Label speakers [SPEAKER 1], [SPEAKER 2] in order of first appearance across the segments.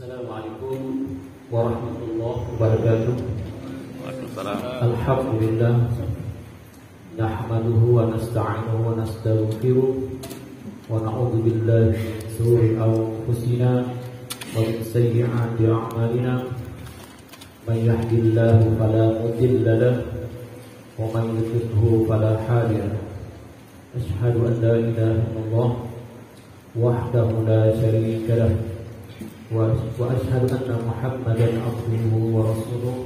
[SPEAKER 1] Assalamualaikum warahmatullahi wabarakatuh.
[SPEAKER 2] Waalaikumsalam.
[SPEAKER 1] Alhamdulillah, nahmaduhu wa nasta'inuhu wa nastaghfiruh wa na'udzu billahi min shururi anfusina wa min sayyi'ati a'malina. May yahdihillahu fala mudilla lahu wa man yudlilhu fala hadiya lahu. Asyhadu an la ilaha illallah wahdahu la syarika lahu wa asyhadu anna Muhammadan abduhu wa rasuluh.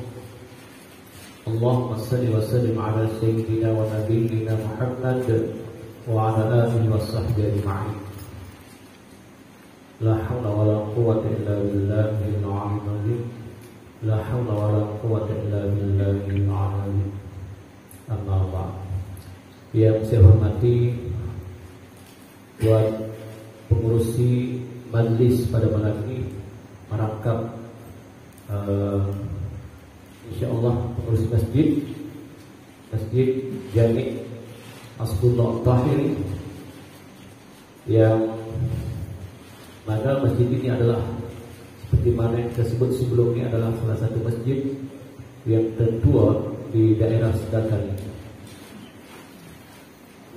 [SPEAKER 1] Allahumma salli wa sallim ala sayyidina wa nabiyyina Muhammad wa ala alihi wa sahbihi ajma'in. La hawla wa la quwwata illa billahil aliyyil azim. La hawla wa la quwwata illa billahil aliyyil azim. Amma ba'd. Yang saya hormati Tuan pengurusi majlis pada malam ini, merangkap insyaallah pengurus masjid Jami' Asbullah Tahiri, yang mana masjid ini adalah seperti mana yang tersebut sebelumnya adalah salah satu masjid yang tertua di daerah Sedangkan ini.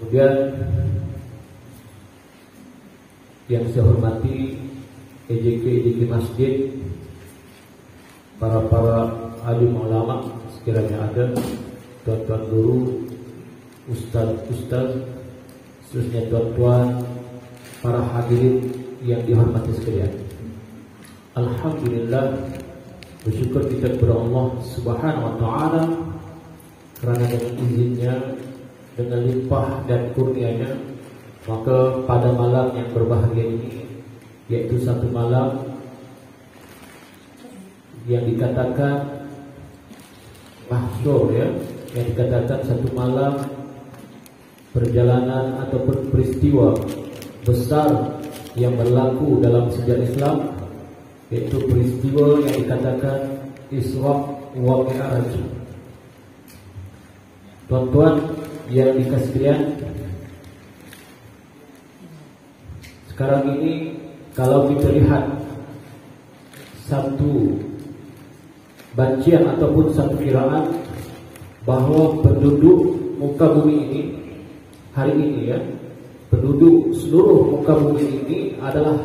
[SPEAKER 1] Kemudian yang saya hormati EJK masjid, para alim ulama sekiranya ada, tuan-tuan guru, ustaz, seterusnya tuan-tuan, para hadirin yang dihormati sekalian. Alhamdulillah, bersyukur kita kepada Allah Subhanahu wa taala kerana dengan izinnya, dengan limpah dan kurnianya, maka pada malam yang berbahagia ini, yaitu satu malam yang dikatakan mahsyur, ya, yang dikatakan satu malam perjalanan ataupun peristiwa besar yang berlaku dalam sejarah Islam, yaitu peristiwa yang dikatakan Isra wa Mi'raj. Tuan-tuan yang dikasihi sekalian, sekarang ini kalau kita lihat satu bancian ataupun satu kiraan bahwa penduduk muka bumi ini hari ini, ya, penduduk seluruh muka bumi ini adalah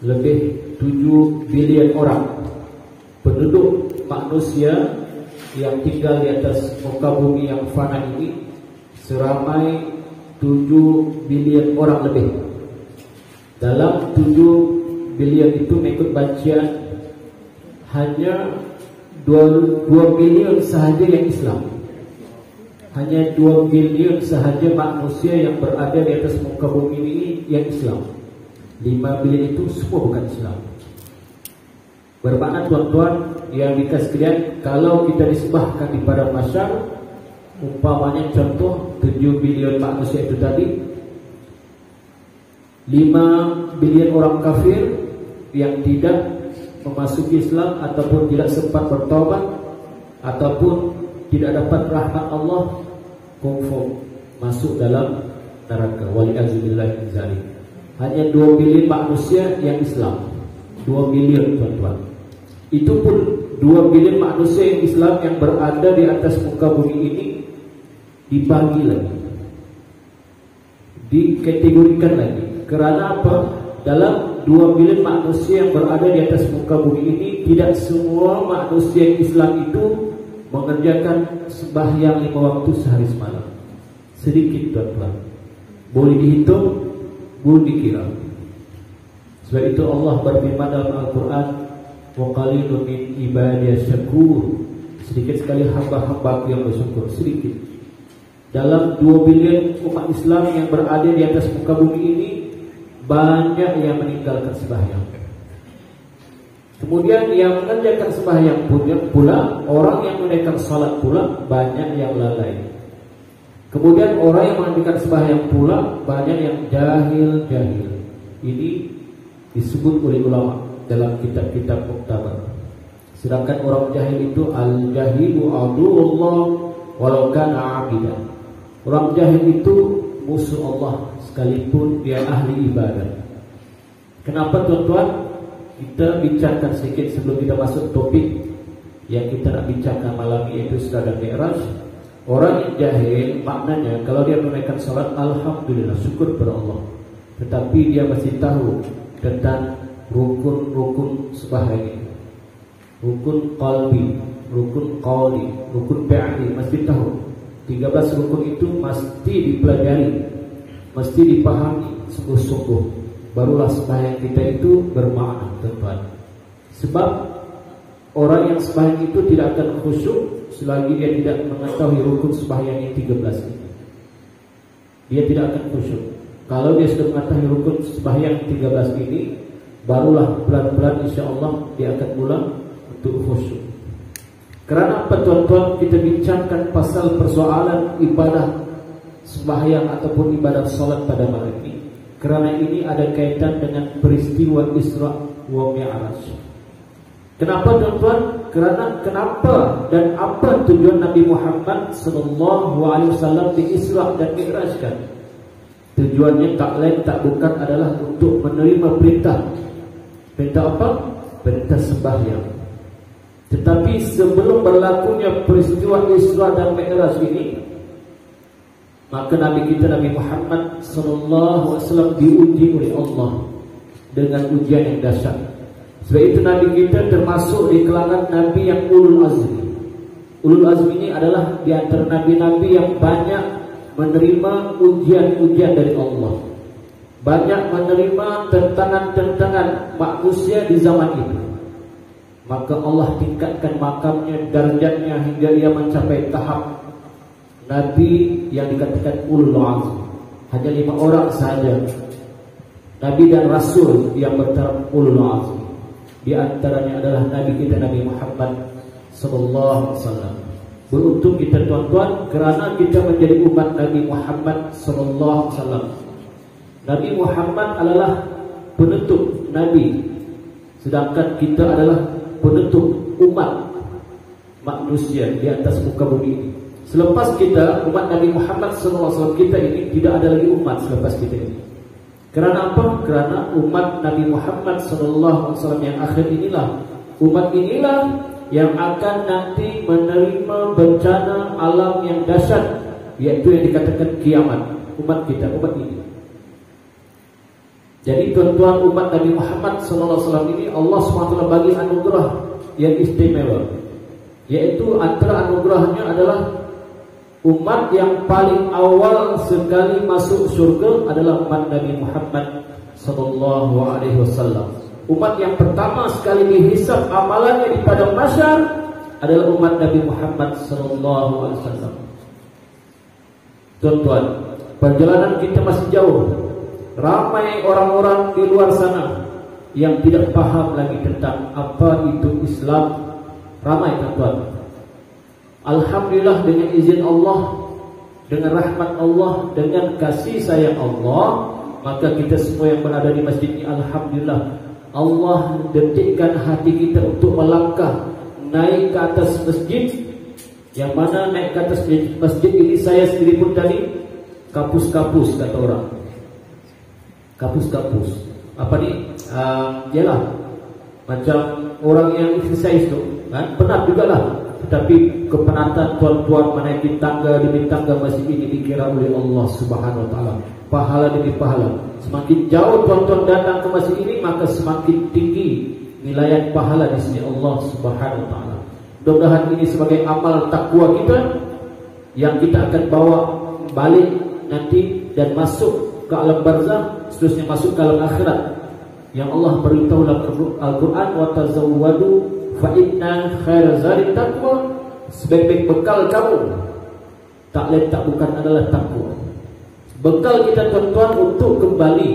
[SPEAKER 1] lebih 7 bilion orang. Penduduk manusia yang tinggal di atas muka bumi yang fana ini seramai 7 bilion orang lebih. Dalam 7 bilion itu mengikut bancian hanya 2 bilion sahaja yang Islam. Hanya 2 bilion sahaja manusia yang berada di atas muka bumi ini yang Islam. 5 bilion itu semua bukan Islam. Bermakna tuan-tuan yang dikasihi sekalian, kalau kita disebahkan di padang mahsyar, umpamanya contoh 7 bilion manusia itu tadi, 5 bilion orang kafir yang tidak memasuki Islam ataupun tidak sempat bertaubat ataupun tidak dapat rahmat Allah, confirm masuk dalam neraka. Wali'azubillahi min dzalik. Hanya 2 bilion manusia yang Islam. 2 bilion tuan-tuan. Itu pun 2 bilion manusia yang Islam yang berada di atas muka bumi ini dibagi lagi, dikategorikan lagi. Kerana apa? Dalam 2 bilion manusia yang berada di atas muka bumi ini, tidak semua manusia yang Islam itu mengerjakan sembahyang 5 waktu sehari semalam. Sedikit tuan-tuan, boleh dihitung, boleh dikira. Sebab itu Allah berfirman dalam Al-Quran, wa qalilun min ibadiyas syakur, sedikit sekali hamba-hamba yang bersyukur, sedikit. Dalam 2 bilion umat Islam yang berada di atas muka bumi ini, banyak yang meninggalkan sembahyang. Kemudian yang mengerjakan sembahyang pula, orang yang menunaikan salat pula, banyak yang lalai. Kemudian orang yang mengerjakan sembahyang pula, banyak yang jahil. Ini disebut oleh ulama dalam kitab-kitab muktabar. Sedangkan orang jahil itu al-jahilu aduullah walau kana abidan. Orang jahil itu musuh Allah sekalipun dia ahli ibadah. Kenapa tuan-tuan? kita bincangkan sedikit sebelum kita masuk topik yang kita nak bincangkan malam ini, yaitu Isra dan Mi'raj. Orang yang jahil maknanya kalau dia menunaikan salat, alhamdulillah, syukur kepada Allah. Tetapi dia masih tahu tentang rukun-rukun sembahyang ini. Rukun qalbi, rukun qawli, rukun fi'li, mesti tahu. 13 rukun itu mesti dipelajari, mesti dipahami sungguh-sungguh. Barulah sembahyang kita itu bermakna, teman. Sebab orang yang sembahyang itu tidak akan khusyuk selagi dia tidak mengetahui rukun sembahyang yang 13 ini. Dia tidak akan khusyuk. Kalau dia sudah mengetahui rukun sembahyang 13 ini, barulah pelan-pelan insya-Allah dia akan mulai untuk khusyuk. Kerana apa tuan-tuan kita bincangkan pasal persoalan ibadah sembahyang ataupun ibadah salat pada malam ini? Kerana ini ada kaitan dengan peristiwa Isra wa Mi'raj. Kenapa tuan-tuan? Kerana kenapa dan apa tujuan Nabi Muhammad SAW di Isra dan Mi'raj kan? Tujuannya tak lain tak bukan adalah untuk menerima perintah. Perintah apa? Perintah sembahyang. Tetapi sebelum berlakunya peristiwa Isra dan Mi'raj ini, maka Nabi kita Nabi Muhammad SAW diuji oleh Allah dengan ujian yang dahsyat. Sebab itu Nabi kita termasuk di kalangan Nabi yang ulul azmi. Ulul azmi ini adalah di antara Nabi-Nabi yang banyak menerima ujian-ujian dari Allah, banyak menerima tentangan-tentangan manusia di zaman itu. Maka Allah tingkatkan makamnya, darjatnya hingga ia mencapai tahap Nabi yang dikatakan ulul azmi. Hanya 5 orang sahaja Nabi dan Rasul yang bertaraf ulul azmi. Di antaranya adalah Nabi kita Nabi Muhammad sallallahu alaihi wasallam. Beruntung kita tuan-tuan kerana kita menjadi umat Nabi Muhammad sallallahu alaihi wasallam. Nabi Muhammad adalah penutup Nabi, sedangkan kita adalah penutup umat manusia di atas muka bumi ini. Selepas kita, umat Nabi Muhammad SAW, kita ini tidak ada lagi umat selepas kita ini. Kerana apa? Kerana umat Nabi Muhammad SAW yang akhir inilah, umat inilah yang akan nanti menerima bencana alam yang dahsyat, yaitu yang dikatakan kiamat. Umat kita, umat ini. Jadi tuan-tuan, umat Nabi Muhammad SAW ini Allah SWT bagi anugerah yang istimewa, yaitu antara anugerahnya adalah umat yang paling awal sekali masuk surga adalah umat Nabi Muhammad SAW. Umat yang pertama sekali dihisab amalannya di padang mahsyar adalah umat Nabi Muhammad SAW. Tuan-tuan, perjalanan kita masih jauh. Ramai orang-orang di luar sana yang tidak paham lagi tentang apa itu Islam. Ramai tuan-tuan. Alhamdulillah dengan izin Allah, dengan rahmat Allah, dengan kasih sayang Allah, maka kita semua yang berada di masjid ini, alhamdulillah, Allah detikkan hati kita untuk melangkah naik ke atas masjid. Yang mana naik ke atas masjid ini saya sendiri pun tadi kapus-kapus kata orang. Kapus-kapus. Apa ni? Yalah, macam orang yang exercise tu, kan? Penat jugalah. Tetapi kepenatan tuan-tuan menaiki tangga demi tangga masjid ini dikira oleh Allah Subhanahu Wa Taala pahala demi pahala. Semakin jauh tuan-tuan datang ke masjid ini, maka semakin tinggi nilai pahala di sisi Allah Subhanahu Wa Taala. Mudah-mudahan ini sebagai amal takwa kita yang kita akan bawa balik nanti dan masuk ke alam barzah, seterusnya masuk ke alam akhirat. Yang Allah beritahu dalam Al-Quran, wa tazawwadu fa inna khairaz zadi taqwa. Sebaik-baik bekal kamu tak lain tak bukan adalah takwa. Bekal kita tuan-tuan untuk kembali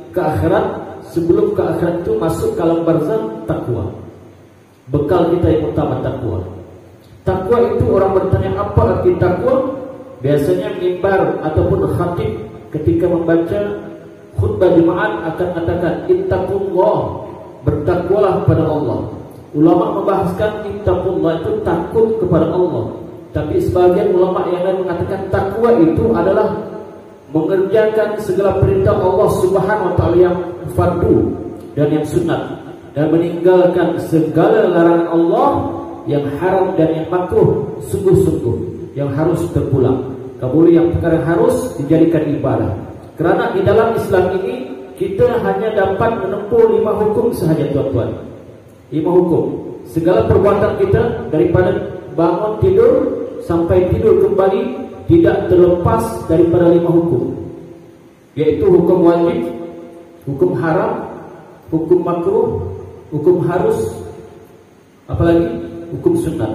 [SPEAKER 1] ke akhirat, sebelum ke akhirat itu masuk ke alam barzah, takwa. Bekal kita yang utama takwa. Takwa itu orang bertanya apa arti takwa? Biasanya mimbar ataupun khatib ketika membaca khutbah Jumaat akan katakan ittaqullah, bertakwalah kepada Allah. Ulama membahaskan ittaqullah itu takut kepada Allah. Tapi sebagian ulama yang lain mengatakan takwa itu adalah mengerjakan segala perintah Allah Subhanahu Wa Taala yang fardu dan yang sunat. dan meninggalkan segala larangan Allah yang haram dan yang makruh, sungguh-sungguh yang harus terpulang. Kabul yang perkara harus dijadikan ibadah. Kerana di dalam Islam ini kita hanya dapat menempuh 5 hukum sahaja tuan-tuan. 5 hukum. Segala perbuatan kita daripada bangun tidur sampai tidur kembali tidak terlepas daripada 5 hukum, yaitu hukum wajib, hukum haram, hukum makruh, hukum harus, apalagi hukum sunat.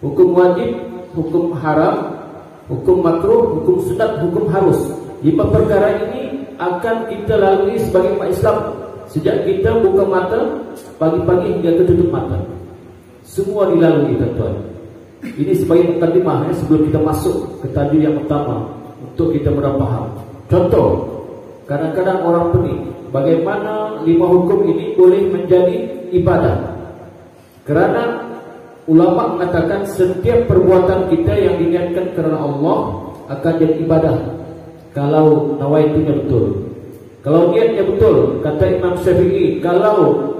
[SPEAKER 1] Hukum wajib, hukum haram, hukum makruh, hukum sunat, hukum harus. 5 perkara ini akan kita lalui sebagai umat Islam sejak kita buka mata pagi-pagi hingga tutup mata. Semua dilalui tuan-tuan. Ini sebagai mukadimah sebelum kita masuk ke tajuk yang utama untuk kita mudah faham. Contoh, kadang-kadang orang pening bagaimana 5 hukum ini boleh menjadi ibadah. Kerana ulama mengatakan setiap perbuatan kita yang diniatkan kerana Allah akan jadi ibadah kalau nawaitunya betul. Kalau niatnya betul, kata Imam Syafi'i, kalau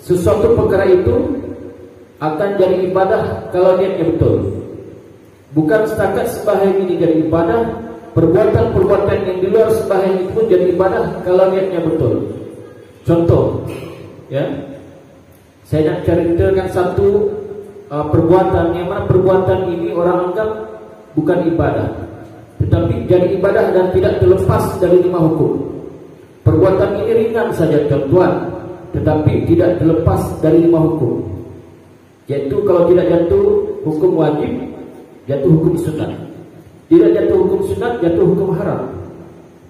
[SPEAKER 1] sesuatu perkara itu akan jadi ibadah kalau niatnya betul. Bukan setakat sembahyang ini jadi ibadah, perbuatan-perbuatan yang di luar sembahyang itu pun jadi ibadah kalau niatnya betul. Contoh, ya, saya nak ceritakan satu perbuatan yang mana perbuatan ini orang anggap bukan ibadah, tetapi jadi ibadah dan tidak terlepas dari 5 hukum. Perbuatan ini ringan saja tuan-tuan, tetapi tidak terlepas dari 5 hukum, yaitu kalau tidak jatuh hukum wajib, jatuh hukum sunat. Tidak jatuh hukum sunat, jatuh hukum haram.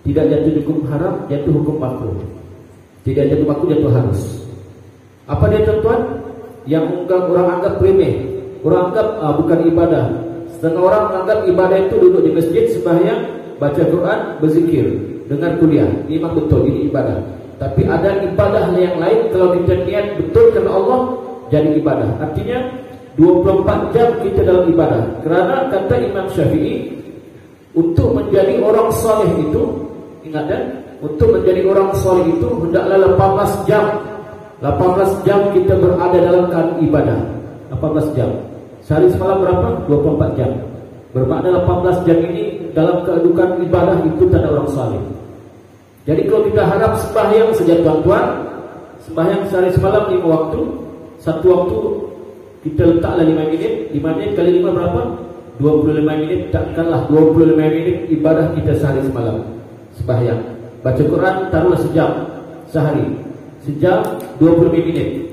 [SPEAKER 1] Tidak jatuh hukum haram, jatuh hukum makruh. Tidak jatuh makruh, jatuh harus. Apa dia tuan-tuan? Yang orang anggap remeh, orang anggap bukan ibadah. Setengah orang menganggap ibadah itu duduk di masjid, sembahyang, baca Quran, berzikir, dengar kuliah. Ini memang betul, ini ibadah. Tapi ada ibadah yang lain kalau kita niat betul kerana Allah, jadi ibadah. Artinya 24 jam kita dalam ibadah. Kerana kata Imam Syafi'i, untuk menjadi orang soleh itu, ingat kan? Untuk menjadi orang soleh itu hendaklah 18 jam. 18 jam kita berada dalam keadaan ibadah. 18 jam. Sehari semalam berapa? 24 jam. Bermakna 18 jam ini dalam kedudukan ibadah itu tanda orang saleh. Jadi kalau kita harap sembahyang saja tuan-tuan, sembahyang sehari semalam 5 waktu, satu waktu kita letaklah 5 minit. 5 minit kali 5 berapa? 25 minit. Takkanlah 25 minit ibadah kita sehari semalam. Sembahyang, baca Quran taruhlah sejam sehari. Sejam 20 minit.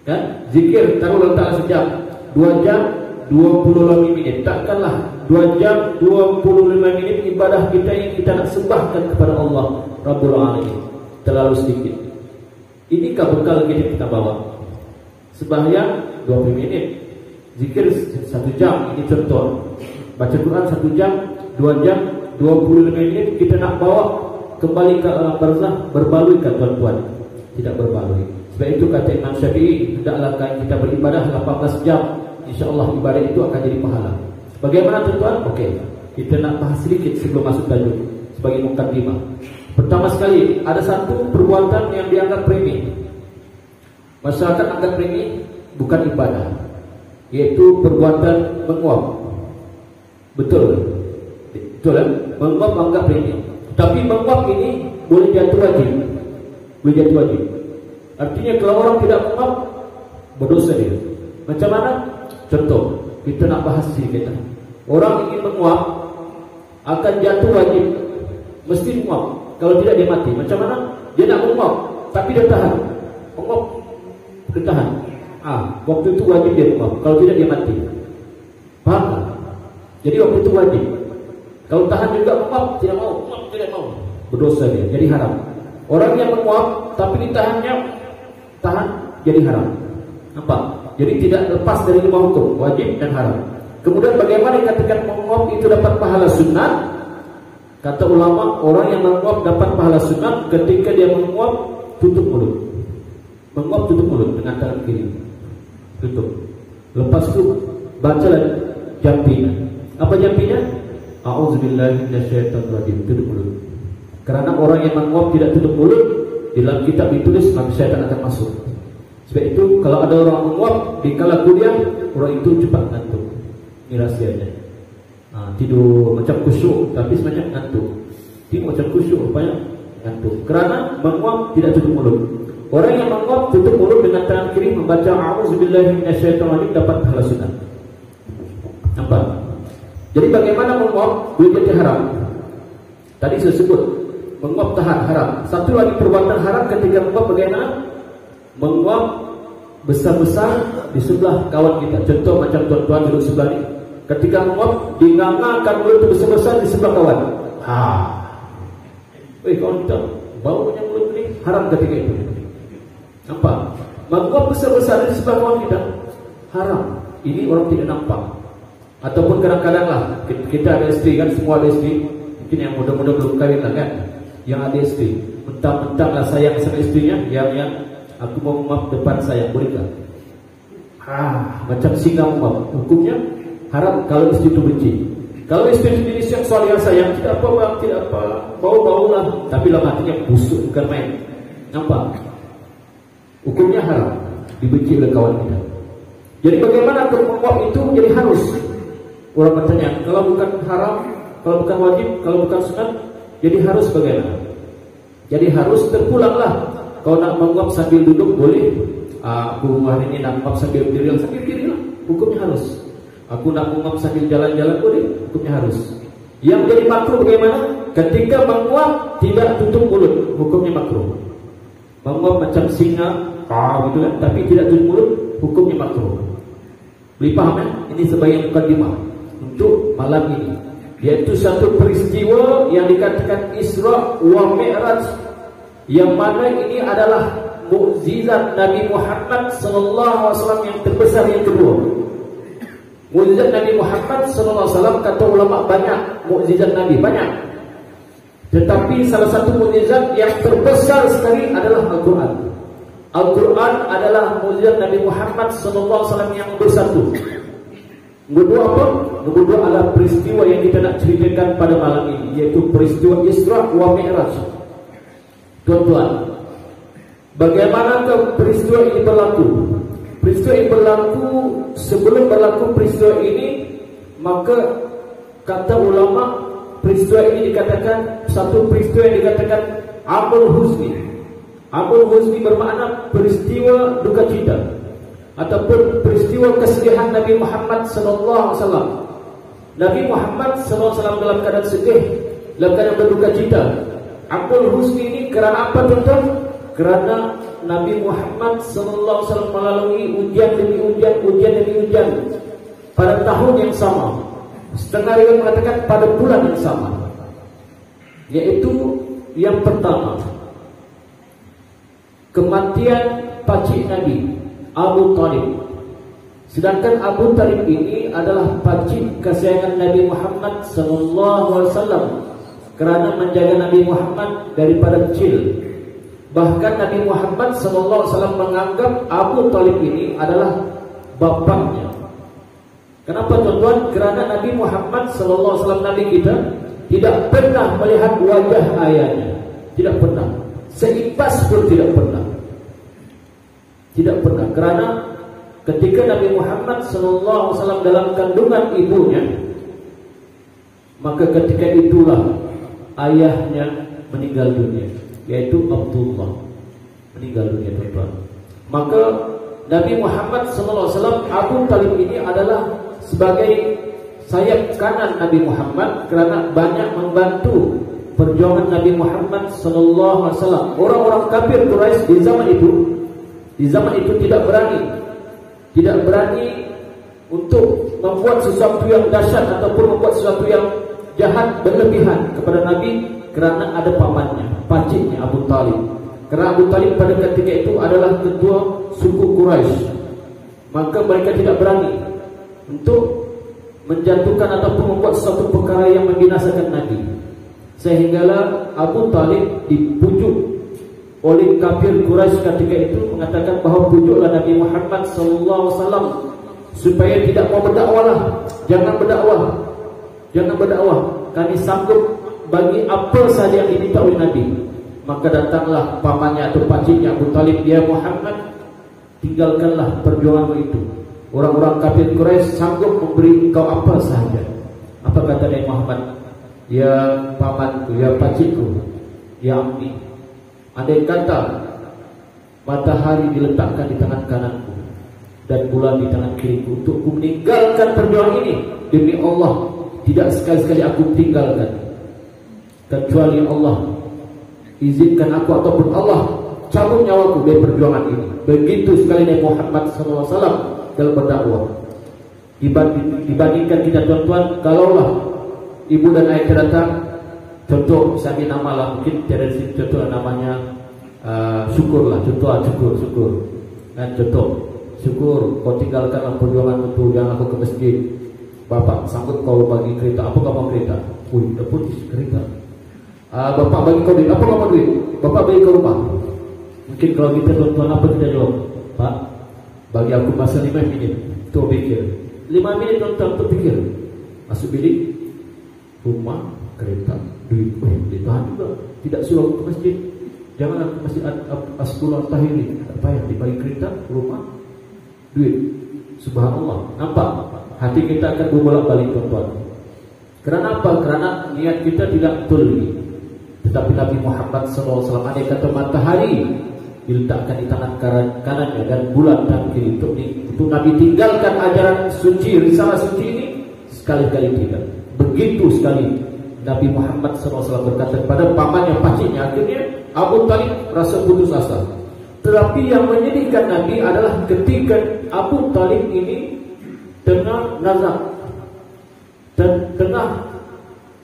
[SPEAKER 1] Kan? Zikir taruhlah letaklah sejam. 2 jam 25 minit. Takkanlah 2 jam 25 minit ibadah kita yang kita nak sembahkan kepada Allah Rabbul Alamin terlalu sedikit. Inikah bekal kita bawa? Sembahyang 20 minit, zikir 1 jam, ini contoh. Baca Quran 1 jam, 2 jam 25 minit kita nak bawa kembali ke alam barzah, berbaloi kan tuan-tuan? Tidak berbaloi. Sebab itu kata Imam Syafi'i, hendaklah kita beribadah 18 jam, insya-Allah ibadah itu akan jadi pahala. Bagaimana tuan-tuan? Okey, kita nak bahas sedikit sebelum masuk tajuk sebagai mukadimah. Pertama sekali, ada satu perbuatan yang dianggap remeh. Masyarakat anggap remeh, bukan ibadah, yaitu perbuatan menguap. Betul? Betul kan? Menguap anggap remeh. Tapi menguap ini boleh jatuh wajib. Boleh jatuh wajib. Artinya kalau orang tidak menguap, berdosa dia. Macam mana? Contoh, kita nak bahas sedikit. Orang ingin menguap akan jatuh wajib, mesti menguap. Kalau tidak dia mati. Macam mana? Dia nak menguap, tapi dia tahan. Menguap, dia tahan. Waktu itu wajib dia menguap. Kalau tidak dia mati. Faham tak? Jadi waktu itu wajib. Kalau tahan juga menguap, tidak mau. Menguap tidak mau, berdosa dia. Jadi haram. Orang yang menguap tapi ditahannya, tahan, jadi haram. Nampak? Jadi tidak lepas dari 5 hukum, wajib dan haram. Kemudian bagaimana dikatakan menguap itu dapat pahala sunat? Kata ulama, orang yang menguap dapat pahala sunat ketika dia menguap tutup mulut. Menguap tutup mulut dengan tangan kiri. Tutup. Lepas itu bacalah jampinya. Apa jampinya? A'udzubillahi minasyaitonirrajim. Tutup mulut. Karena orang yang menguap tidak tutup mulut, dalam kitab ditulis maka syaitan akan masuk. Sebab itu kalau ada orang menguap di kala kuliah, orang itu cepat ngantuk. Ini rahsianya. Tidur macam khusyuk tapi sebenarnya ngantuk. Tidur macam khusyuk rupanya ngantuk. Kerana menguap tidak tutup mulut. Orang yang menguap tutup mulut dengan tangan kiri membaca a'udzubillahi minasyaitonirrajim dapat pahala sunat. Nampak? Jadi bagaimana menguap boleh jadi haram? Tadi saya sebut menguap tahan haram. Satu lagi perbuatan haram ketika menguap bagaimana? Menguap besar-besar di sebelah kawan kita. Contoh macam tuan-tuan duduk sebelah ni. Ketika menguap dingangakan mulut itu besar-besar di sebelah kawan. Kawan kita baunya mulut ni haram ketika itu. Nampak? Menguap besar-besar di sebelah kawan kita haram. Ini orang tidak nampak. Ataupun kadang-kadang lah kita ada isteri kan, semua ada isteri. Mungkin yang muda-muda belum kahwin lah kan, yang ada isteri, mentang-mentang lah sayang sama istrinya, yang aku mau menguap depan saya, bolehkah? Macam singa menguap. Hukumnya haram kalau isteri itu benci. Kalau isteri itu jenis yang soal yang sayang, tidak apa bang, tidak apa, bau-bau lah, tapi dalam hatinya busuk, bukan main. Nampak? Hukumnya haram, dibenci oleh kawan kita. Jadi bagaimana untuk menguap itu menjadi harus? Orang bertanya, kalau bukan haram, kalau bukan wajib, kalau bukan sunat, jadi harus bagaimana? Jadi harus terpulanglah. Kalau nak menguap sambil duduk boleh. Aku hari ini nak menguap sambil berdiri, lah. Hukumnya harus. Aku nak menguap sambil jalan-jalan boleh. Hukumnya harus. Yang jadi makruh bagaimana? Ketika menguap tidak tutup mulut, hukumnya makruh. Menguap macam singa, gitu kan? Tapi tidak tutup mulut, hukumnya makruh. Boleh faham ya? Ini sebagai mukadimah untuk malam ini, yaitu satu peristiwa yang dikatakan Isra wa Mi'raj, yang mana ini adalah mukjizat Nabi Muhammad SAW yang terbesar yang kedua. Mukjizat Nabi Muhammad SAW, kata ulama banyak mukjizat Nabi, banyak. Tetapi salah satu mukjizat yang terbesar sekali adalah Al-Quran. Al-Quran adalah mukjizat Nabi Muhammad SAW yang bersatu. Nombor dua apa? Nombor dua adalah peristiwa yang kita nak ceritakan pada malam ini, yaitu peristiwa Isra wa Mi'raj. Tuan-tuan, bagaimana peristiwa ini berlaku? Peristiwa ini berlaku, sebelum berlaku peristiwa ini, maka kata ulama, peristiwa ini dikatakan satu peristiwa yang dikatakan Amul Huzni. Amul Huzni bermakna peristiwa duka cita, ataupun peristiwa kesedihan Nabi Muhammad SAW. Nabi Muhammad SAW dalam keadaan sedih, dalam keadaan berduka cita. Amul Huzni ini kerana apa tuan-tuan? Kerana Nabi Muhammad SAW melalui ujian demi ujian, ujian demi ujian pada tahun yang sama. Setengah riwayat mengatakan pada bulan yang sama. Yaitu yang pertama, kematian pakcik Nabi, Abu Talib. Sedangkan Abu Talib ini adalah pakcik kesayangan Nabi Muhammad SAW, kerana menjaga Nabi Muhammad daripada kecil. Bahkan Nabi Muhammad SAW menganggap Abu Talib ini adalah bapaknya. Kenapa tuan-tuan? Kerana Nabi Muhammad SAW, Nabi kita, tidak pernah melihat wajah ayahnya. Tidak pernah. Seimbas pun tidak pernah. Tidak pernah. Kerana ketika Nabi Muhammad SAW dalam kandungan ibunya, maka ketika itulah ayahnya meninggal dunia, yaitu Abdullah, meninggal dunia tuan-tuan. Maka Nabi Muhammad SAW, Abu Talib ini adalah sebagai sayap kanan Nabi Muhammad, kerana banyak membantu perjuangan Nabi Muhammad SAW. Orang-orang kafir Quraisy di zaman itu tidak berani untuk membuat sesuatu yang dahsyat ataupun membuat sesuatu yang jahat berlebihan kepada Nabi, kerana ada pamannya, pakciknya Abu Talib. Kerana Abu Talib pada ketika itu adalah ketua suku Quraisy, maka mereka tidak berani untuk menjatuhkan ataupun membuat sesuatu perkara yang membinasakan Nabi. Sehinggalah Abu Talib dipujuk oleh kafir Quraisy ketika itu, mengatakan bahawa pujuklah Nabi Muhammad SAW supaya tidak mau berdakwah. Jangan berdakwah, kami sanggup bagi apa saja yang diminta oleh Nabi. Maka datanglah pamannya atau pakciknya Abu Talib, "Ya Muhammad, tinggalkanlah perjuanganmu itu. Orang-orang kafir Quraisy sanggup memberi engkau apa sahaja." Apa kata Nabi Muhammad? "Ya pamanku, ya pakcikku, ya ammi, andai kata matahari diletakkan di tangan kananku dan bulan di tangan kiriku untuk ku meninggalkan perjuangan ini, demi Allah tidak sekali-sekali aku tinggalkan, kecuali Allah izinkan aku ataupun Allah cabut nyawaku dari perjuangan ini." Begitu sekali Nabi Muhammad SAW dalam berdakwah. Dibandingkan kita tuan-tuan, kalaulah ibu dan ayah kita datang, contoh misalnya nama lah, mungkin dari sini contoh namanya syukurlah, syukur. Dan contoh, syukur kau tinggalkanlah perjuangan itu, jangan aku ke masjid. Bapak sanggup kau bagi kereta, apa kau mau kereta? Wih, dapat kereta. Bapak bagi kau duit, apa kau mau duit? Bapak bagi kau rumah. Mungkin kalau kita tuan-tuan apa kita jawab? Pak, bagi aku masa 5 minit, tuh pikir. 5 minit tuan-tuan tuh pikir. Masuk bilik, rumah, kereta, duit. Ditahan juga. Tidak suruh ke masjid. Janganlah ke masjid Asqullah Tahiri. Tak payah dibagi kereta, rumah, duit. Subhanallah. Nampak? Hati kita akan berbolak-balik tuan-tuan. Kerana apa? Kerana niat kita tidak betul lagi. Tetapi Nabi Muhammad SAW andai kata matahari diletakkan di tangan kanannya dan bulan tangan kiri untuk Nabi tinggalkan ajaran suci, risalah suci ini, sekali-kali tidak. Begitu sekali Nabi Muhammad SAW berkata kepada pamannya, pakciknya. Akhirnya Abu Talib rasa putus asa. Tetapi yang menyedihkan Nabi adalah ketika Abu Talib ini tengah nazak dan tengah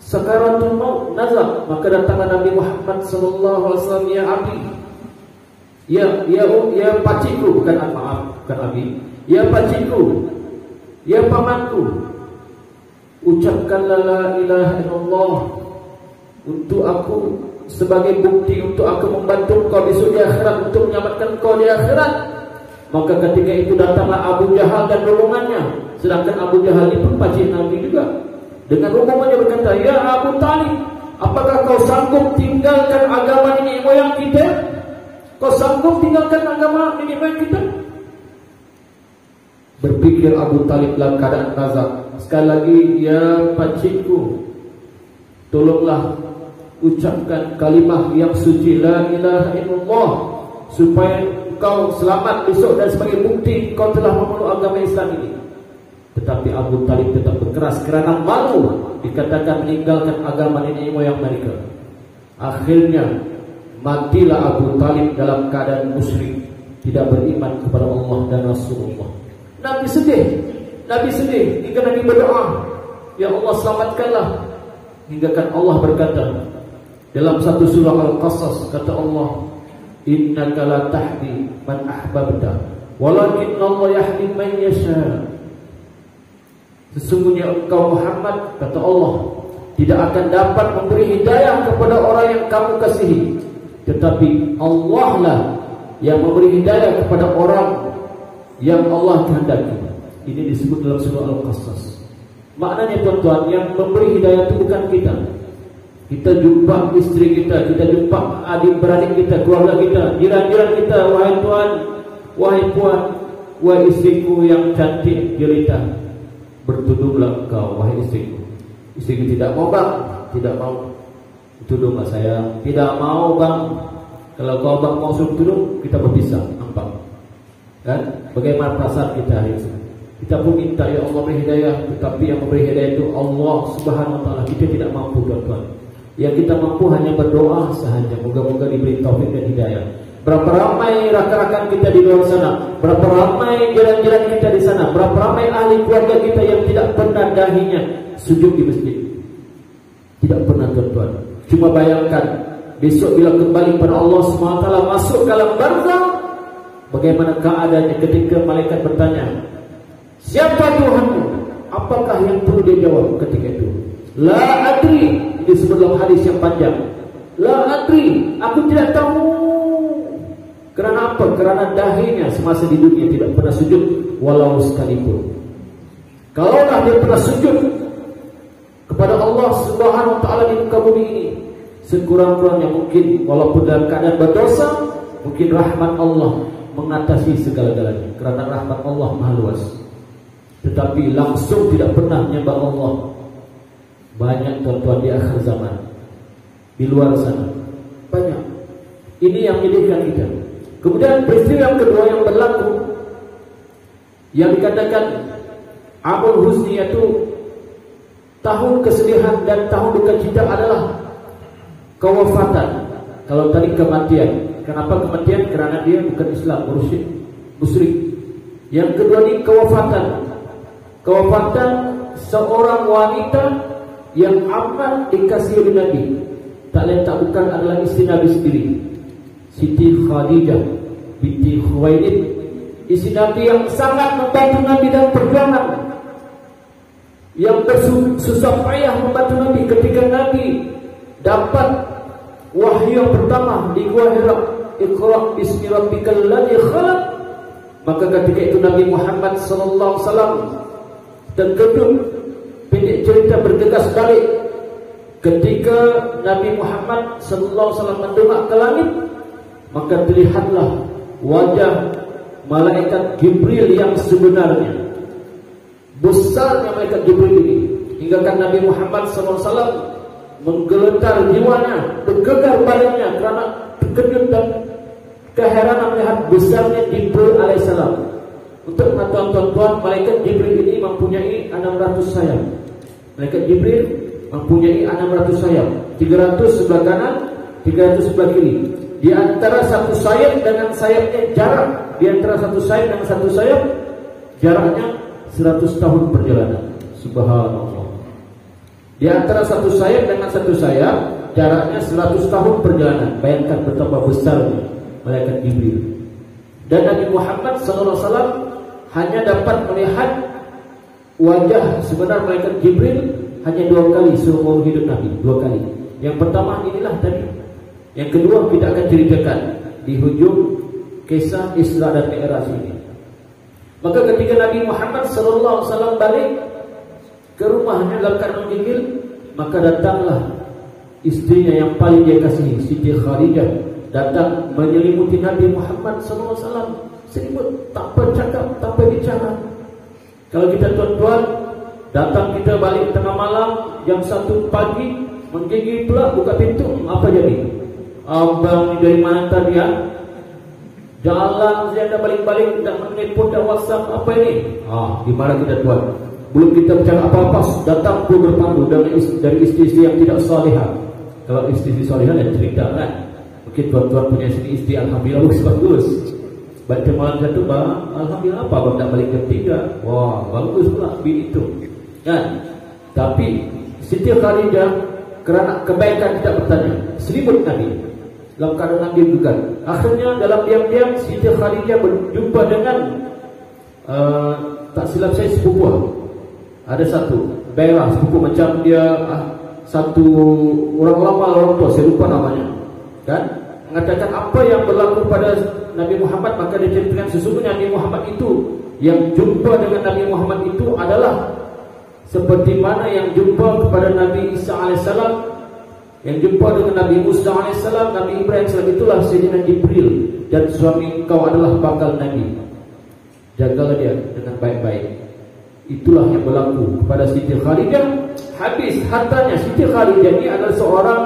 [SPEAKER 1] sakaratul maut nazak, maka datanglah Nabi Muhammad SAW, "Ya Abi, ya pakcikku," bukan Abi, "Ya pakcikku, ya pamanku, ucapkanlah la ilaha illallah untuk aku sebagai bukti untuk aku membantu kau besok di akhirat, untuk menyelamatkan kau di akhirat." Maka ketika itu datanglah Abu Jahal dan rombongannya. Sedangkan Abu Jahal itu pakcik Nabi juga. Dengan rombongannya berkata, "Ya Abu Talib, apakah kau sanggup tinggalkan agama nenek moyang kita? Kau sanggup tinggalkan agama nenek moyang kita?" Berpikir Abu Talib dalam keadaan nazak. Sekali lagi, "Ya pakcikku, tolonglah ucapkan kalimah yang suci la ilaha illallah supaya kau selamat besok dan sebagai bukti kau telah memeluk agama Islam ini." Tetapi Abu Talib tetap berkeras kerana malu dikatakan meninggalkan agama nenek moyang mereka. Akhirnya matilah Abu Talib dalam keadaan musyrik, tidak beriman kepada Allah dan Rasulullah. Nabi sedih hingga Nabi berdoa, "Ya Allah, selamatkanlah." Hingga kan Allah berkata dalam satu surah Al-Qasas, kata Allah, "Innaka la tahdi man ahbabta, walakinna Allah yahdi man yasha." Sesungguhnya engkau Muhammad, kata Allah, tidak akan dapat memberi hidayah kepada orang yang kamu kasihi, tetapi Allah lah yang memberi hidayah kepada orang yang Allah kehendaki. Ini disebut dalam surah Al-Qasas. Maknanya tuan-tuan, yang memberi hidayah itu bukan kita. Kita jumpa istri kita, kita jumpa adik-beradik kita, keluarga kita, jiran-jiran kita. "Wahai tuan, wahai puan, wahai istriku yang cantik jelita, bertudunglah engkau, wahai istriku." Istriku tidak mau, "Bang, tidak mau." "Tudunglah saya." "Tidak mau, Bang. Kalau kau bang mau suruh tudung, kita berpisah." Nampak kan bagaimana perasaan kita hari ini? Kita pun minta, "Ya Allah beri hidayah," tetapi yang memberi hidayah itu Allah Subhanahu wa taala. Kita tidak mampu tuan-tuan. Yang kita mampu hanya berdoa sahaja, moga-moga diberi taufik dan hidayah. Berapa ramai rakan-rakan kita di luar sana, berapa ramai jiran-jiran kita di sana, berapa ramai ahli keluarga kita yang tidak pernah dahinya sujud di masjid. Tidak pernah tuan-tuan. Cuma bayangkan besok bila kembali pada Allah SWT, masuk ke alam barzakh, bagaimana keadaannya ketika malaikat bertanya, "Siapa Tuhanmu?" Apakah yang perlu dia jawab ketika itu? "La adri." Disebut dalam hadis yang panjang, "La adri," aku tidak tahu. Kerana apa? Kerana dahinya semasa di dunia tidak pernah sujud walau sekalipun. Kalaulah dia pernah sujud kepada Allah Subhanahu wa taala di muka bumi ini, sekurang-kurangnya mungkin walaupun dalam keadaan berdosa, mungkin rahmat Allah mengatasi segala-galanya, karena rahmat Allah maha luas. Tetapi langsung tidak pernah menyembah Allah. Banyak tuan-tuan di akhir zaman, di luar sana, banyak. Ini yang menyedihkan kita. Kemudian peristiwa yang kedua yang berlaku, yang dikatakan Amul Huzni, yaitu tahun kesedihan dan tahun duka cita adalah kewafatan. Kalau tadi kematian, kenapa kematian? Karena dia bukan Islam, musyrik. Yang kedua ini kewafatan. Kewafatan seorang wanita yang amat dikasihi oleh Nabi, tak lain tak bukan adalah istri Nabi sendiri, Siti Khadijah binti Khuwailid, istri Nabi yang sangat membantu Nabi dalam perjuangan, yang bersusah payah membantu Nabi ketika Nabi dapat wahyu yang pertama di Gua Hira, Iqra bismi rabbikal ladzi khalaq. Maka ketika itu Nabi Muhammad sallallahu alaihi wasallam terkejut. Pendek cerita bergegas balik ketika Nabi Muhammad sallallahu alaihi wasallam mendongak ke langit, maka terlihatlah wajah malaikat Jibril yang sebenarnya. Besarnya malaikat Jibril ini hingga kan Nabi Muhammad sallallahu alaihi wasallam menggeletar jiwanya, bergegar badannya karena terkejut dan keheranan melihat besarnya Jibril alaihissalam. Untuk pengetahuan tuan-tuan, malaikat Jibril ini mempunyai 600 sayap. Malaikat Jibril mempunyai 600 sayap, 300 sebelah kanan, 300 sebelah kiri. Di antara satu sayap dengan sayapnya jarak, di antara satu sayap dengan satu sayap jaraknya 100 tahun perjalanan. Subhanallah. Di antara satu sayap dengan satu sayap jaraknya 100 tahun perjalanan. Bayangkan betapa besarnya malaikat Jibril. Dan Nabi Muhammad SAW hanya dapat melihat wajah sebenar malaikat Jibril hanya 2 kali seumur hidup Nabi, 2 kali. Yang pertama inilah tadi. Yang kedua kita akan ceritakan di hujung kisah Isra dan Mi'raj ini. Maka ketika Nabi Muhammad SAW balik ke rumahnya dalam keadaan menggigil, maka datanglah istrinya yang paling dia kasihi, Siti Khadijah, datang menyelimuti Nabi Muhammad SAW. Selimut, tak bercakap, tak berbicara. Kalau kita tuan-tuan datang, kita balik tengah malam jam 1 pagi, menggigil pula, buka pintu, apa jadi? Abang ni dari mana tadi ya? Jalan saya dah balik-balik, dah menelpon, dah WhatsApp, apa ini? Di mana kita tuan? Belum kita bicara apa-apa, datang pun berpandu dari istri-istri yang tidak salihah. Kalau istri-istri salihah dan cerita kan, mungkin tuan-tuan punya istri alhamdulillah bagus. Baca malam 1, alhamdulillah apa abang tak balik jam 3. Wah, bagus pula bini itu kan. Tapi Siti Khadijah kerana kebaikan tidak bertanya, selimut Nabi dalam keadaan Nabi juga. Akhirnya dalam diam-diam Siti Khadijah berjumpa dengan tak silap saya sepupu. Ada satu Bairah sepupu, macam dia satu orang lama, orang tua, saya lupa namanya kan, mengatakan apa yang berlaku pada Nabi Muhammad. Maka dia ceritakan sesungguhnya Nabi Muhammad itu, yang jumpa dengan Nabi Muhammad itu adalah seperti mana yang jumpa kepada Nabi Isa alaihissalam, yang jumpa dengan Nabi Musa alaihissalam, Nabi Ibrahim alaihissalam. Itulah Sayyidina Jibril, dan suami engkau adalah bakal Nabi. Jagalah dia dengan baik-baik. Itulah yang berlaku kepada Siti Khadijah. Habis hartanya. Siti Khadijah ini adalah seorang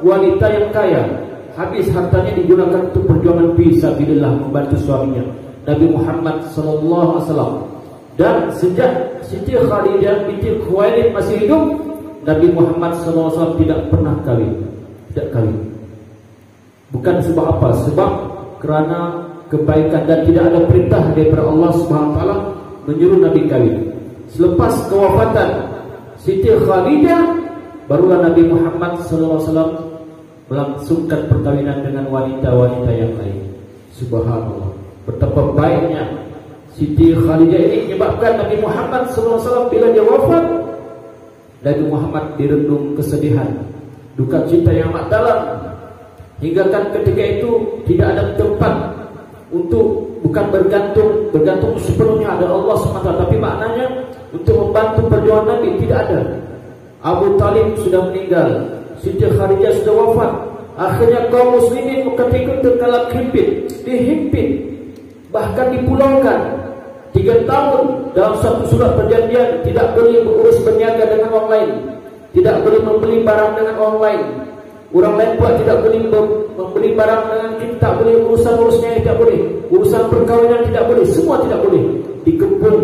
[SPEAKER 1] wanita yang kaya. Habis hartanya digunakan untuk perjuangan fisabilillah, membantu suaminya Nabi Muhammad SAW. Dan sejak Siti Khadijah binti Khuwailid masih hidup, Nabi Muhammad SAW tidak pernah kawin. Tidak kawin. Bukan sebab apa? Sebab kerana kebaikan, dan tidak ada perintah daripada Allah SWT menyuruh Nabi kawin. Selepas kewafatan Siti Khadijah, barulah Nabi Muhammad SAW melangsungkan perkawinan dengan wanita-wanita yang lain. Subhanallah. Betapa baiknya Siti Khadijah ini menyebabkan Nabi Muhammad SAW bila dia wafat, Nabi Muhammad direndung kesedihan, duka cita yang amat dalam. Hingga kan ketika itu tidak ada tempat untuk, bukan bergantung sepenuhnya ada Allah SWT, tapi maknanya untuk membantu perjuangan Nabi tidak ada. Abu Talib sudah meninggal, Siti Khadijah sudah wafat. Akhirnya kaum muslimin ketika itu terkalap dihimpit, bahkan dipulaukan 3 tahun dalam satu surat perjanjian. Tidak boleh berurus berniaga dengan orang lain, tidak boleh membeli barang dengan orang lain. Orang lain pula tidak boleh membeli barang dengan kita, tak boleh urusan-urusnya, tidak boleh urusan perkawinan, tidak boleh, semua tidak boleh. Dikepung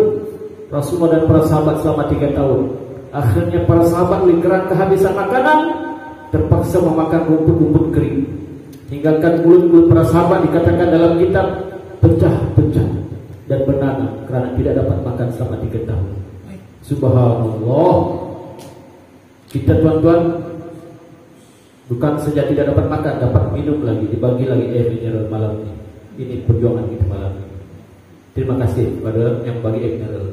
[SPEAKER 1] Rasulullah dan para sahabat selama 3 tahun. Akhirnya para sahabat kerana kehabisan makanan terpaksa memakan rumput-rumput kering. Tinggalkan mulut-mulut para sahabat, dikatakan dalam kitab, pecah-pecah dan bernanah kerana tidak dapat makan selama 3 tahun. Subhanallah. Kita tuan-tuan bukan saja tidak dapat makan, dapat minum lagi, dibagi lagi air mineral malam ini. Ini perjuangan kita malam ini. Terima kasih kepada yang bagi air mineral.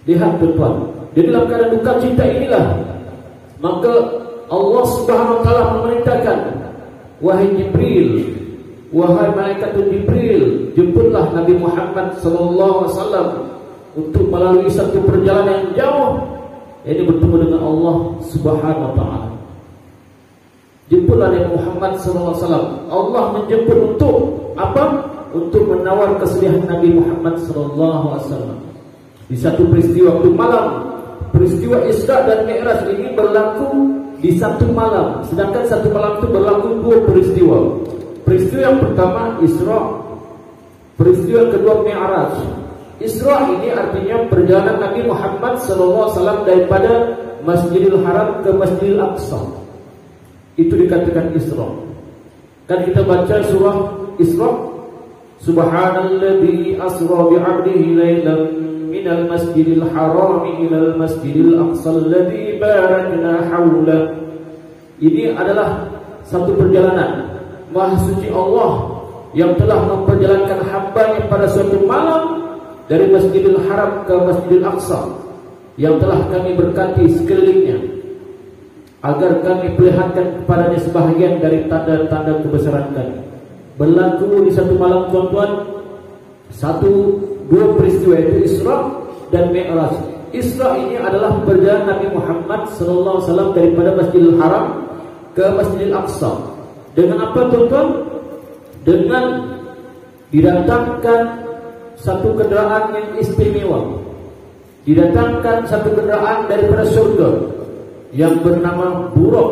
[SPEAKER 1] Lihat tuan-tuan, di dalam keadaan duka cita inilah maka Allah Subhanahu wa taala memerintahkan, wahai Jibril, wahai malaikat Jibril, jemputlah Nabi Muhammad sallallahu alaihi wasallam untuk melalui satu perjalanan yang jauh, ini bertemu dengan Allah Subhanahu wa taala. Jemputlah Nabi Muhammad sallallahu alaihi wasallam. Allah menjemput untuk apa? Untuk menawar kesedihan Nabi Muhammad sallallahu alaihi wasallam. Di satu peristiwa waktu malam, peristiwa Isra dan Mi'raj ini berlaku di satu malam, sedangkan satu malam itu berlaku 2 peristiwa. Peristiwa yang pertama Isra, peristiwa yang kedua Mi'raj. Isra ini artinya perjalanan Nabi Muhammad SAW daripada Masjidil Haram ke Masjidil Aqsa. Itu dikatakan Isra. Kan kita baca surah Isra, Subhanalladzi asra bi'abdihi laylan minal masjidil haram ilal masjidil aqsa alladzi barakna hawla. Ini adalah satu perjalanan. Maha suci Allah yang telah memperjalankan hamba-Nya pada suatu malam dari Masjidil Haram ke Masjidil Aqsa, yang telah kami berkati sekelilingnya agar kami perlihatkan kepadanya sebahagian dari tanda-tanda kebesaran kami. Berlaku di satu malam tuan-tuan, 2 peristiwa, yaitu Isra dan Mi'raj. Isra ini adalah perjalanan Nabi Muhammad SAW daripada Masjidil Haram ke Masjidil Aqsa. Dengan apa tuan-tuan? Dengan didatangkan satu kenderaan yang istimewa, didatangkan satu kenderaan daripada surga yang bernama buraq.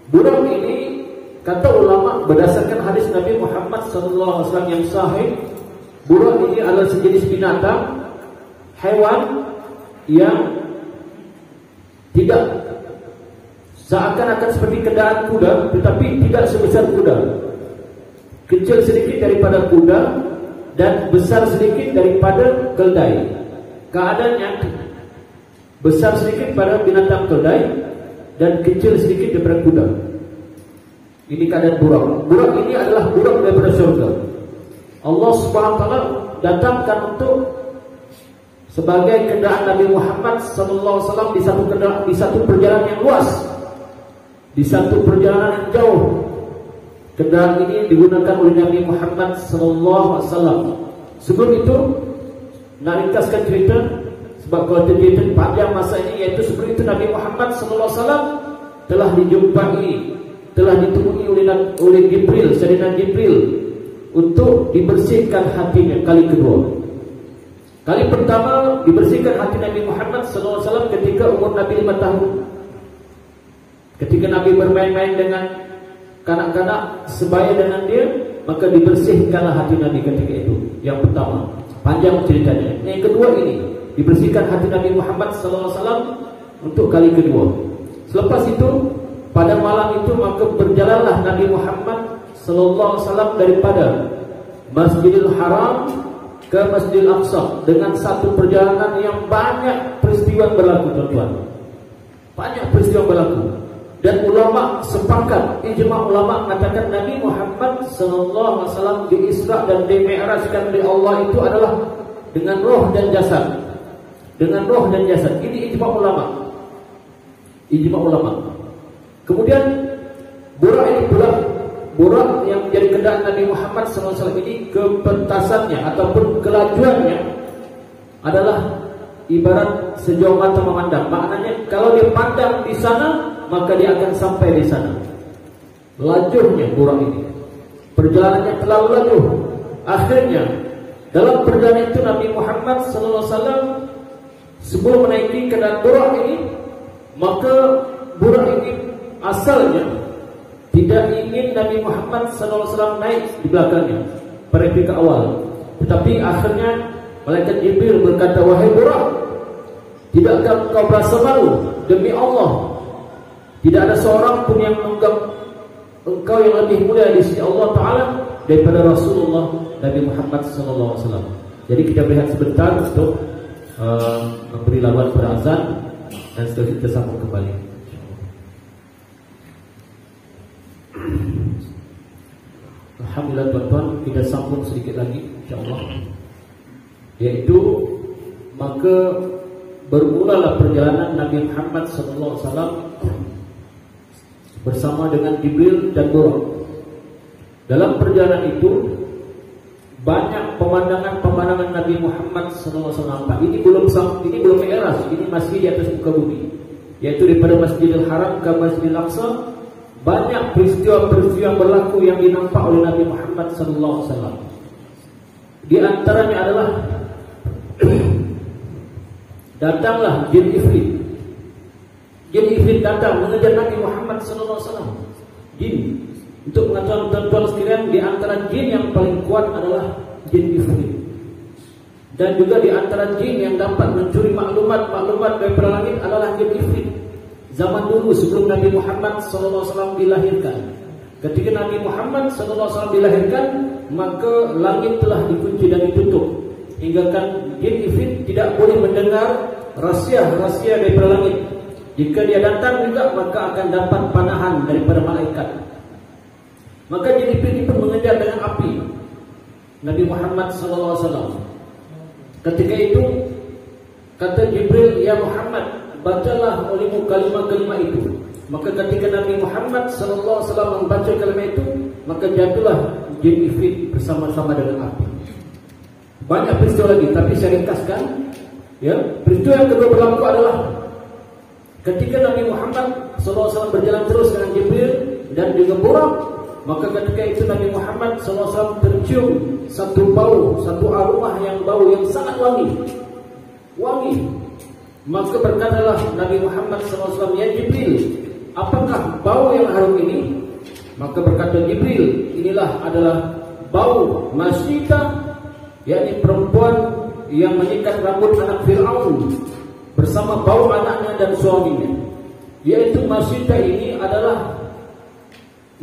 [SPEAKER 1] Buraq ini kata ulama berdasarkan hadis Nabi Muhammad SAW yang sahih, buraq ini adalah sejenis binatang, hewan yang tidak seakan-akan seperti kendaraan kuda, tetapi tidak sebesar kuda, kecil sedikit daripada kuda dan besar sedikit daripada keldai. Keadaannya besar sedikit pada binatang keldai dan kecil sedikit daripada kuda. Ini keadaan buraq. Buraq ini adalah buraq daripada surga. Allah Subhanahu wa taala datangkan untuk sebagai kendaraan Nabi Muhammad sallallahu alaihi wasallam di satu perjalanan yang luas, di satu perjalanan yang jauh. Kendaraan ini digunakan oleh Nabi Muhammad sallallahu alaihi wasallam. Sebelum itu nak ringkaskan cerita, sebab kalau cerita panjang masa ini, yaitu sebelum itu Nabi Muhammad sallallahu alaihi wasallam telah dijumpai, telah ditemui oleh Jibril, Sayyidina Jibril, untuk dibersihkan hatinya kali kedua. Kali pertama dibersihkan hati Nabi Muhammad SAW ketika umur Nabi 5 tahun. Ketika Nabi bermain-main dengan kanak-kanak sebaya dengan dia, maka dibersihkanlah hati Nabi ketika itu. Yang pertama, panjang ceritanya. Yang kedua ini, dibersihkan hati Nabi Muhammad SAW untuk kali kedua. Selepas itu, pada malam itu maka berjalanlah Nabi Muhammad SAW daripada Masjidil Haram ke Masjidil Aqsa dengan satu perjalanan yang banyak peristiwa berlaku tuan-tuan. Banyak peristiwa berlaku. Dan ulama sepakat, ijma ulama mengatakan Nabi Muhammad SAW di Isra dan di Mi'rajkan oleh Allah itu adalah dengan roh dan jasad. Dengan roh dan jasad. Ini ijma ulama. Ijma ulama. Kemudian buraq ini pula, buraq yang menjadi kendaraan Nabi Muhammad SAW ini, kepentasannya ataupun kelajuannya adalah ibarat sejauh mata memandang. Maknanya kalau dia pandang di sana, maka dia akan sampai di sana. Lajunya burak ini, perjalanannya terlalu laju. Akhirnya dalam perjalanan itu Nabi Muhammad SAW sebelum menaiki kendaraan burak ini, maka burak ini asalnya tidak ingin Nabi Muhammad SAW naik di belakangnya pada ketika awal. Tetapi akhirnya malaikat Jibril berkata, wahai burak, tidakkah engkau merasa malu? Demi Allah, tidak ada seorang pun yang menganggap engkau yang lebih mulia di sisi Allah Ta'ala daripada Rasulullah Nabi Muhammad SAW. Jadi kita berehat sebentar untuk memberi lawan pada azan, dan setelah kita sambung kembali. Alhamdulillah tuan-tuan, kita sambung sedikit lagi insyaAllah. Yaitu maka bermulalah perjalanan Nabi Muhammad SAW bersama dengan Jibril dan Burak. Dalam perjalanan itu banyak pemandangan-pemandangan Nabi Muhammad SAW nampak. Ini belum Mi'raj, ini masih di atas muka bumi, yaitu daripada Masjidil Haram ke Masjidil Aqsa. Banyak peristiwa-peristiwa yang berlaku yang dinampak oleh Nabi Muhammad SAW. Di antaranya adalah datanglah jin Ifrit. Jin Ifrit datang mengejar Nabi Muhammad SAW. Jin, untuk mengatakan tuan-tuan sekalian, di antara jin yang paling kuat adalah jin Ifrit. Dan juga di antara jin yang dapat mencuri maklumat daripada langit adalah jin Ifrit. Zaman dulu sebelum Nabi Muhammad SAW dilahirkan, ketika Nabi Muhammad SAW dilahirkan, maka langit telah dikunci dan ditutup, hingga kan jin Ifrit tidak boleh mendengar rahsia-rahsia daripada langit. Jika dia datang juga, maka akan dapat panahan daripada malaikat. Maka jin Ifrit pun mengejar dengan api Nabi Muhammad SAW. Ketika itu kata Jibril, ya Muhammad, bacalah olehmu kalimat-kalimat itu. Maka ketika Nabi Muhammad SAW membaca kalimat itu, maka jatuhlah jin Ifrit bersama-sama dengan api. Banyak peristiwa lagi, tapi saya ringkaskan. Ya, peristiwa yang kedua berlaku adalah ketika Nabi Muhammad SAW berjalan terus dengan Jibril dan juga Burak. Maka ketika itu Nabi Muhammad SAW tercium satu bau, satu aroma yang sangat wangi. Maka berkatalah Nabi Muhammad SAW, ya Jibril, apakah bau yang harum ini? Maka berkata Jibril, inilah adalah bau Masyidah, yakni perempuan yang menyikat rambut anak Fir'aun bersama bau anaknya dan suaminya. Yaitu Masyidah ini adalah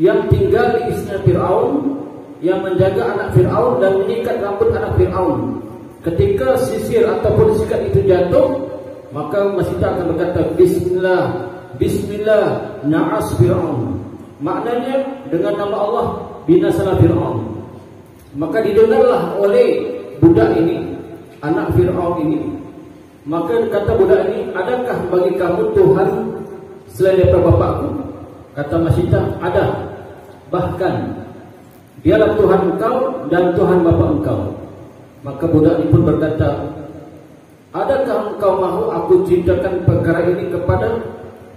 [SPEAKER 1] yang tinggal di istana Fir'aun, yang menjaga anak Fir'aun dan menyikat rambut anak Fir'aun. Ketika sisir ataupun sikat itu jatuh, maka Masyidah akan berkata, Bismillah, na'as Fir'aun. Maknanya, dengan nama Allah, binasalah Fir'aun. Maka didengarlah oleh budak ini, anak Fir'aun ini. Maka kata budak ini, adakah bagi kamu Tuhan selain daripada bapakku? Kata Masyidah, ada. Bahkan dialah Tuhan engkau dan Tuhan bapa engkau. Maka budak ini pun berkata, adakah engkau mahu aku ceritakan perkara ini kepada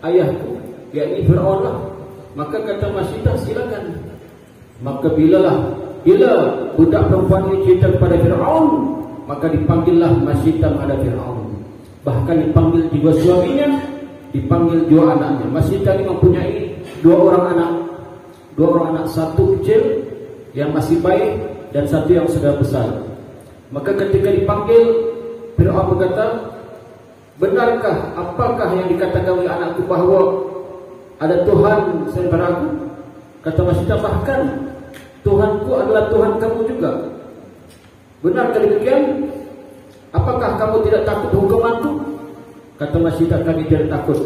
[SPEAKER 1] ayahku, yakni Fir'aun lah? Maka kata Masyidah, silakan. Maka bila budak perempuan ini cerita kepada Fir'aun, maka dipanggillah Masyidah kepada Fir'aun. Bahkan dipanggil juga suaminya, dipanggil juga anaknya. Masyidah ini mempunyai dua orang anak, satu kecil yang masih bayi dan satu yang sudah besar. Maka ketika dipanggil, Fir'aun berkata, benarkah apakah yang dikatakan oleh anakku bahawa ada Tuhan selain daripada aku? Kata Masyidah, bahkan Tuhanku adalah Tuhan kamu juga. Benarkah demikian? Apakah kamu tidak takut hukumanku? Kata Masyidah, kami tidak takut.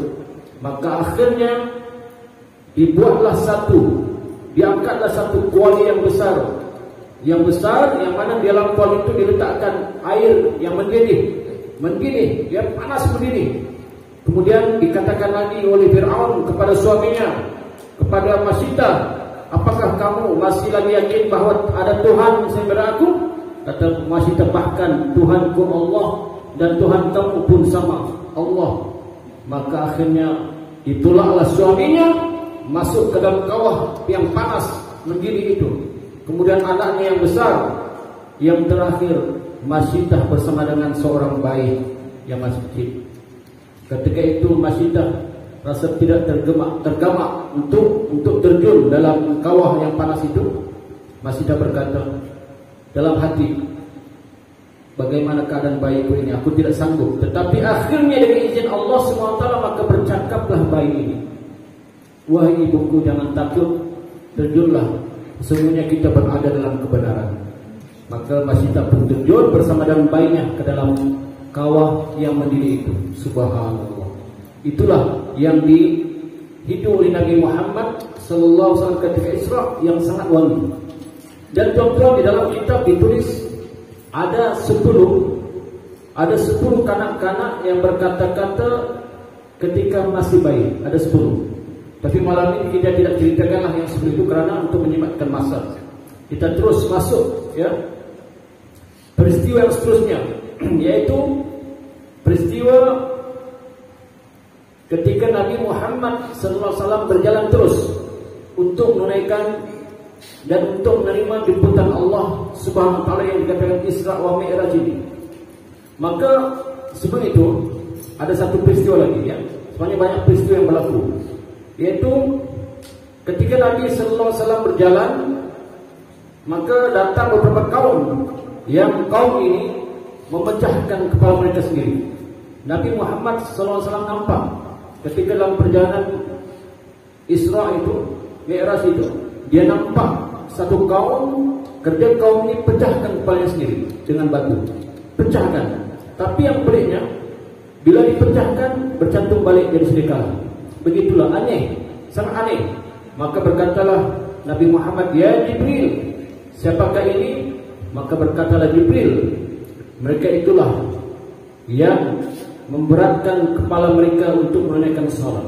[SPEAKER 1] Maka akhirnya diangkatlah satu kuali yang besar, yang mana di dalam kuali itu diletakkan air yang mendidih, yang panas mendidih. Kemudian dikatakan lagi oleh Fir'aun kepada suaminya, kepada Masyidah, apakah kamu masih lagi yakin bahawa ada Tuhan selain daripada aku? Kata Masyidah, bahkan Tuhanku Allah dan Tuhan kamu pun sama, Allah. Maka akhirnya ditolaklah suaminya masuk ke dalam kawah yang panas mendidih itu. Kemudian anaknya yang besar, yang terakhir Masyidah bersama dengan seorang bayi yang masih kecil. Ketika itu Masyidah rasa tidak tergamak untuk terjun dalam kawah yang panas itu. Masyidah berkata dalam hati, bagaimana keadaan bayiku ini? Aku tidak sanggup. Tetapi akhirnya dengan izin Allah SWT maka bercakaplah bayi ini. Wahai ibuku, jangan takut, terjunlah. Sesungguhnya kita berada dalam kebenaran. Maka Masyidah pun terjun bersama dengan bayinya ke dalam kawah yang mendidih itu. Subhanallah. Itulah yang dihidup oleh Nabi Muhammad sallallahu alaihi wasallam ketika Isra yang sangat wangi. Dan tuan-tuan, di dalam kitab ditulis ada 10 kanak-kanak yang berkata-kata ketika masih bayi. Ada 10. Tapi malam ini kita tidak ceritakanlah yang 10 itu karena untuk menyematkan masa. Kita terus masuk ya. Peristiwa yang seterusnya yaitu peristiwa ketika Nabi Muhammad sallallahu alaihi wasallam berjalan terus untuk menunaikan dan untuk menerima jemputan Allah Subhanahu wa taala yang dikatakan Isra wa Mi'raj ini. Maka sebelum itu ada satu peristiwa lagi ya. Sebenarnya banyak peristiwa yang berlaku. Yaitu ketika Nabi sallallahu alaihi wasallam berjalan, maka datang beberapa kaum yang kaum ini memecahkan kepala mereka sendiri. Nabi Muhammad sallallahu alaihi wasallam nampak ketika dalam perjalanan Isra itu, Mi'raj itu, dia nampak satu kaum, kerja kaum ini pecahkan kepalanya sendiri dengan batu. Pecahkan. Tapi yang peliknya, bila dipecahkan bercantum balik jadi sedekah. Begitulah aneh, sangat aneh. Maka berkatalah Nabi Muhammad, ya Jibril, siapakah ini? Maka berkatalah Jibril, mereka itulah yang memberatkan kepala mereka untuk menunaikan salat.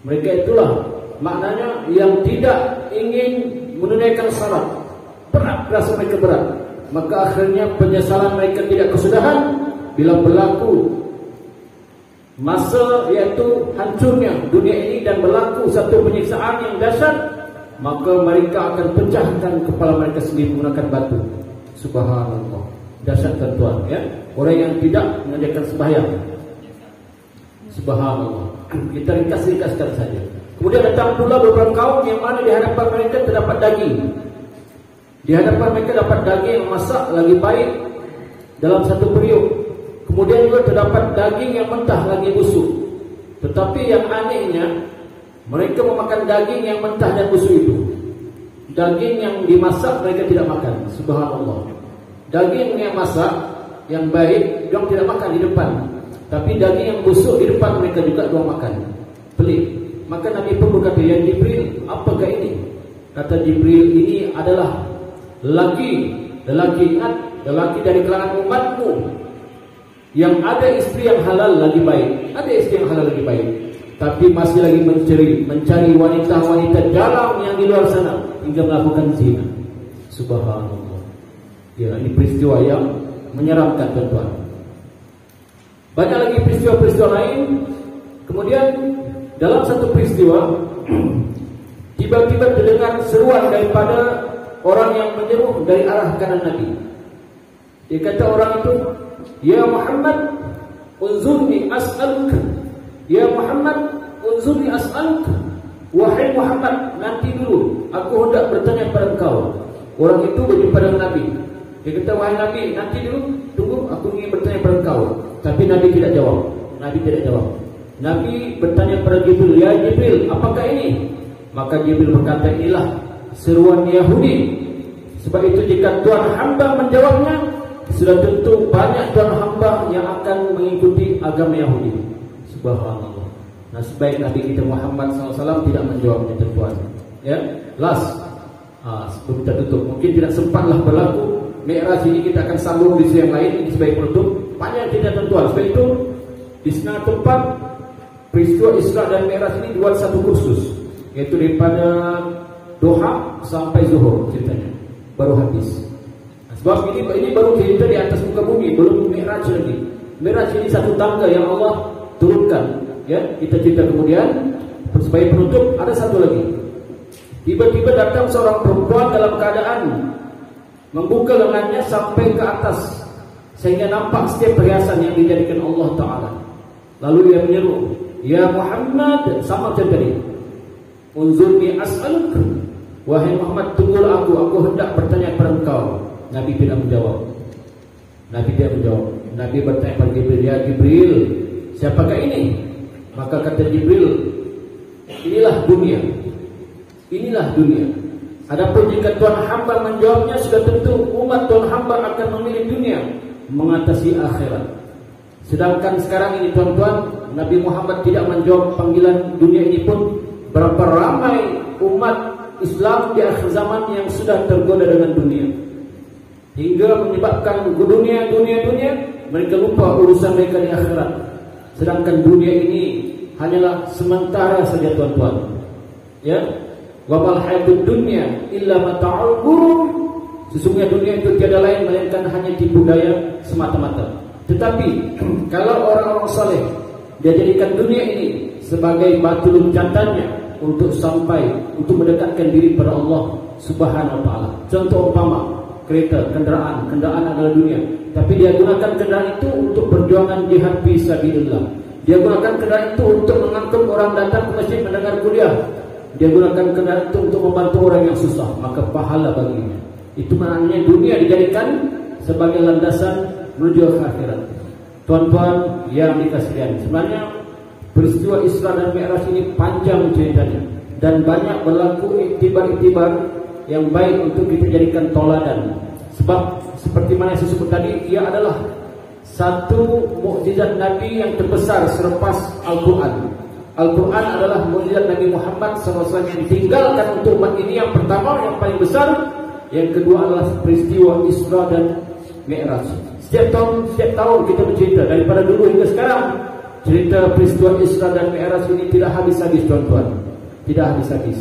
[SPEAKER 1] Mereka itulah maknanya yang tidak ingin menunaikan salat. Berat, rasa mereka berat. Maka akhirnya penyesalan mereka tidak kesudahan bila berlaku masa yaitu hancurnya dunia ini dan berlaku satu penyiksaan yang dahsyat, maka mereka akan pecahkan kepala mereka sendiri menggunakan batu. Subhanallah. Dahsyat tuan-tuan ya. Orang yang tidak mengerjakan sembahyang. Subhanallah. Kita ringkas-ringkaskan saja. Kemudian datang pula beberapa kaum yang mana di hadapan mereka terdapat daging. Di hadapan mereka dapat daging yang masak lagi baik dalam satu periuk. Kemudian juga terdapat daging yang mentah lagi busuk. Tetapi yang anehnya, mereka memakan daging yang mentah dan busuk itu. Daging yang dimasak mereka tidak makan. Subhanallah. Daging yang masak, yang baik, mereka tidak makan di depan. Tapi daging yang busuk di depan mereka juga mereka makan. Pelik. Maka Nabi pun berkata, ya Jibril, apakah ini? Kata Jibril, ini adalah lelaki ingat, lelaki dari kalangan umatmu yang ada istri yang halal lagi baik. Ada istri yang halal lagi baik, tapi masih lagi mencari wanita-wanita jalan yang di luar sana hingga melakukan zina. Subhanallah. Ya, ini peristiwa yang menyeramkan tuan-tuan. Banyak lagi peristiwa-peristiwa lain. Kemudian dalam satu peristiwa tiba-tiba terdengar seruan daripada orang yang menyeru dari arah kanan Nabi. Dia kata orang itu, ya Muhammad, unzurni as'aluka. Ya Muhammad, unzurni as'aluka. Wahai Muhammad, nanti dulu aku hendak bertanya kepada engkau. Orang itu berjumpa dengan Nabi. Dia kata, wahai Nabi, nanti dulu, tunggu, aku ingin bertanya kepada engkau. Tapi Nabi tidak jawab. Nabi tidak jawab. Nabi bertanya kepada Jibril, ya Jibril, apakah ini? Maka Jibril berkata, inilah seruan Yahudi. Sebab itu jika Tuhan hamba menjawabnya, sudah tentu banyak Tuhan hamba yang akan mengikuti agama Yahudi. Subhanallah. Nah, sebaik Nabi kita Muhammad SAW tidak menjawabnya tuan. Ya, last. Sebelum kita tutup, mungkin tidak sempatlah berlaku Mi'raj ini, kita akan sambung di yang lain. Ini sebagai penutup. Banyak tidak tuan. Sebab itu di setengah tempat peristiwa Isra dan Mi'raj ini buat satu kursus, yaitu daripada Doha sampai Zuhur ceritanya, baru habis. Sebab ini baru cerita di atas muka bumi, belum Mi'raj lagi. Mi'raj ini satu tangga yang Allah turunkan ya, kita cerita kemudian. Sebagai penutup ada satu lagi. Tiba-tiba datang seorang perempuan dalam keadaan membuka lengannya sampai ke atas sehingga nampak setiap perhiasan yang dijadikan Allah Ta'ala. Lalu dia menyeru, "Ya Muhammad," sama macam tadi, "Unzurni as'aluk." Wahai Muhammad, tunggulah aku hendak bertanya kepada engkau. Nabi tidak menjawab. Nabi bertanya kepada Jibril, "Ya Jibril, siapakah ini?" Maka kata Jibril, Inilah dunia. Adapun jika Tuhan hamba menjawabnya, sudah tentu umat Tuhan hamba akan memilih dunia mengatasi akhirat. Sedangkan sekarang ini tuan-tuan, Nabi Muhammad tidak menjawab panggilan dunia ini pun. Berapa ramai umat Islam di akhir zaman yang sudah tergoda dengan dunia, hingga menyebabkan dunia, mereka lupa urusan mereka di akhirat. Sedangkan dunia ini hanyalah sementara saja tuan-tuan. Ya, wa mal hayatud dunya illa mata'ul ghurur. Sesungguhnya dunia itu tiada lain melainkan hanya tipu daya semata-mata. Tetapi kalau orang-orang saleh dia jadikan dunia ini sebagai batu loncatan untuk mendekatkan diri pada Allah Subhanahu wa taala. Contoh umpama kereta, kendaraan adalah dunia, tapi dia gunakan kendaraan itu untuk perjuangan jihad fi sabilillah. Dia gunakan kendaraan itu untuk mengangkut orang datang ke masjid mendengar kuliah. Dia gunakan kendaraan itu untuk membantu orang yang susah, maka pahala baginya. Itu maknanya dunia dijadikan sebagai landasan menuju ke akhirat. Tuan-tuan yang dikasihi, sebenarnya peristiwa Isra dan Mi'raj ini panjang ceritanya dan banyak berlaku iktibar-iktibar yang baik untuk kita jadikan toladan. Sebab seperti mana saya sebut tadi, ia adalah satu mukjizat Nabi yang terbesar selepas Al-Quran. Al-Quran adalah mukjizat Nabi Muhammad SAW yang ditinggalkan untuk umat ini. Yang pertama, yang paling besar. Yang kedua adalah peristiwa Isra dan Mi'raj. Setiap tahun kita bercerita, daripada dulu hingga sekarang, cerita peristiwa Isra dan Mi'raj ini tidak habis-habis tuan-tuan. Tidak habis-habis.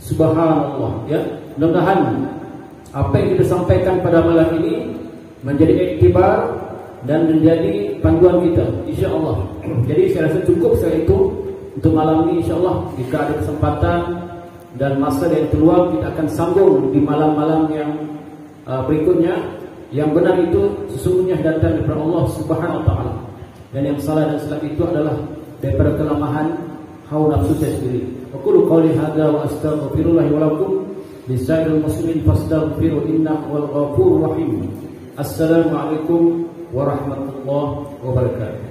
[SPEAKER 1] Subhanallah, ya. Mudah-mudahan apa yang kita sampaikan pada malam ini menjadi iktibar dan menjadi panduan kita, insya-Allah. Jadi saya rasa cukup saya itu untuk malam ini, insya-Allah. Jika ada kesempatan dan masa yang terluang, kita akan sambung di malam-malam yang berikutnya. Yang benar itu sesungguhnya datang daripada Allah Subhanahu wa taala, dan yang salah dan silap itu adalah daripada kelemahan hawa nafsu saya sendiri. Aqulu qouli hadza wa astaghfirullah wa lakum lisairil muslimin fastaghfiru innahu wal ghafurur rahim. Assalamualaikum warahmatullahi wabarakatuh.